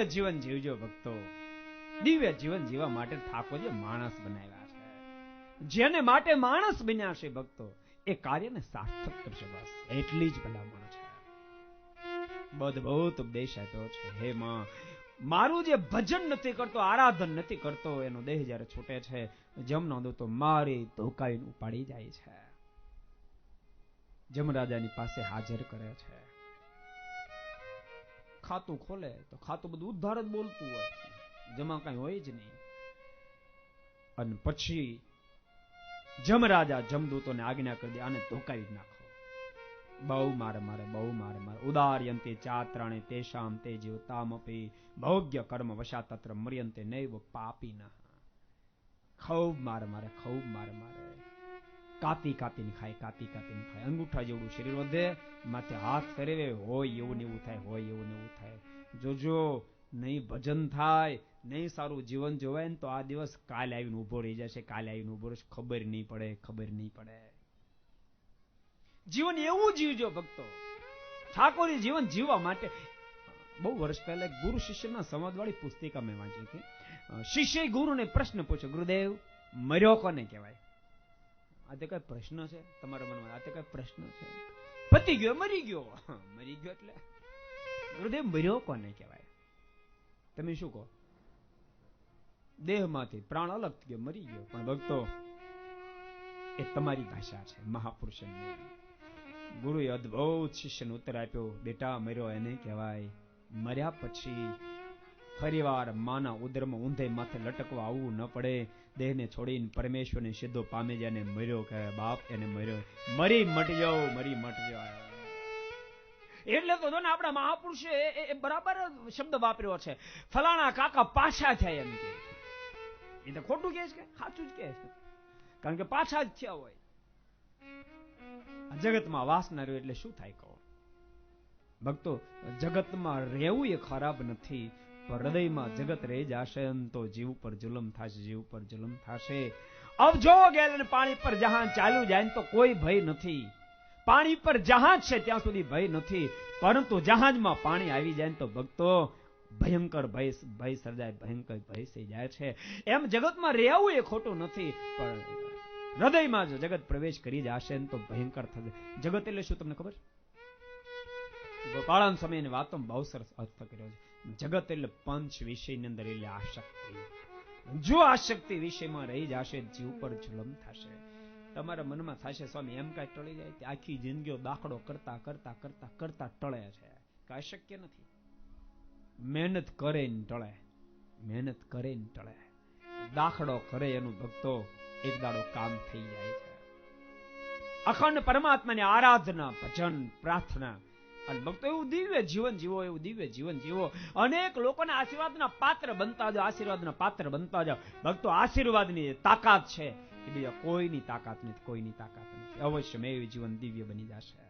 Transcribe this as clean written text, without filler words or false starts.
દિવ્ય જીવન જીવજો ભક્તો. દિવ્ય જીવન જીવવા માટે ઠાકોરજી માણસ બનાવ્યા છે. જેને માટે માણસ બન્યા છે ભક્તો, એ કાર્યને સાર્થક કરશે. બસ એટલી જ ભલામણ છે. બહુ ઉપદેશ આપ્યો છે. હે માં, મારું જે ભજન નથી કરતો, આરાધન નથી કરતો, એનો દેહ જયારે છૂટે છે, જમનો દૂતો મારી ધોકાઈને ઉપાડી જાય છે, જમરાજાની પાસે હાજર કરે છે. ખાતું ખોલે તો ખાતું બધું ઉદ્ધાર જ બોલતું હોય, જમા કઈ હોય જ નહીં. અને પછી જમરાજા જમદૂતોને આજ્ઞા કરી દે, આને ધોકાવી નાખો. બહુ મારે બહુ મારે. ઉદાર્યંતે ચાત્રાણે તેષામ તે જીવતામપી ભોગ્ય કર્મ વશાતત્ર મર્યંતે નૈવ પાપીનઃ. ખૂબ મારે. કાપી કાપીને ખાય. અંગૂઠા જેવડું શરીર વધે, માથે હાથ ફેરવે, હોય એવું ને એવું થાય. જોજો, નહીં ભજન થાય, નહીં સારું જીવન જોવાય ને તો આ દિવસ કાલે આવીને ઉભો રહી જશે. ખબર નહીં પડે. જીવન એવું જીવજો ભક્તો. ઠાકોરી જીવન જીવવા માટે બહુ વર્ષ પહેલા એક ગુરુ શિષ્યના સંવાદવાળી પુસ્તિકા મેં વાંચી હતી. શિષ્ય ગુરુને પ્રશ્ન પૂછ્યો, ગુરુદેવ, મર્યો કોને કહેવાય? આ તે કઈ પ્રશ્ન છે તમારા મનમાં? આ તે કઈ પ્રશ્ન છે? પતી ગયો, મરી ગયો એટલે ગુરુદેવ, મર્યો કોને કહેવાય? તમે શું કહો? દેહમાંથી પ્રાણ અલગ થઈ ગયો, મરી ગયો. પણ ભક્તો, એ તમારી ભાષા છે, મહાપુરુષ નહીં. ગુરુએ અદ્ભુત શિષ્યને ઉત્તર આપ્યો, બેટા, મર્યો એને કહેવાય મર્યા પછી ફરીવાર માના ઉદરમાં ઊંધે માથે લટકવા આવવું ન પડે. દેહને છોડીને પરમેશ્વરને સીધો પામે જાય ને મર્યો કહેવાય. બાપ, એને મર્યો, મરી મટજો. એટલે તો ને આપણા મહાપુરુષે એ બરાબર શબ્દ વાપર્યો છે, ફલાણા કાકા પાછા થયા એમ કે. એ તો ખોટું કહે છે કે સાચું જ કહે છે? કારણ કે પાછા જ થયા હોય. જગતમાં વાસના રહ્યો એટલે શું થાય કહો ભક્તો? જગતમાં રહેવું એ ખરાબ નથી, પણ હૃદયમાં જગત રહી જશે તો જીવ પર જુલમ થશે. અવજો ગેલ પાણી પર જહાજ ચાલ્યું જાય ને તો કોઈ ભય નથી. પાણી પર જહાજ છે ત્યાં સુધી ભય નથી, પરંતુ જહાજમાં પાણી આવી જાય ને તો ભક્તો ભયંકર ભય સર્જાય, ભયંકર ભય થઈ જાય છે. એમ જગતમાં રહેવું એ ખોટું નથી, પણ હૃદયમાં જો જગત પ્રવેશ કરી જશે ને તો ભયંકર થશે. જગત એટલે શું તમને ખબર? ગોપાળન સમયની વાતો બહુ સરસ અર્થ કર્યો છે. જગત એટલે પંચ વિષયની અંદર એટલે આસક્તિ. જો આસક્તિ વિષયમાં રહી જશે, જીવ પર જુલમ થશે. તમારા મનમાં થશે, સ્વામી એમ કઈ ટળી જાય? આખી જિંદગીઓ દાખલો કરતા ટળે છે. કઈ શક્ય નથી. મહેનત કરે ને ટળે. દાખલો કરે એનું ભક્તો એક દાડો કામ થઈ જાય છે. અખંડ પરમાત્માની આરાધના, ભજન, પ્રાર્થના અને ભક્તો એવું દિવ્ય જીવન જીવો. અનેક લોકોના આશીર્વાદના પાત્ર બનતા જાઓ. ભક્તો, આશીર્વાદની તાકાત છે એ બીજા કોઈની તાકાત નથી. અવશ્ય મેં જીવન દિવ્ય બની જશે.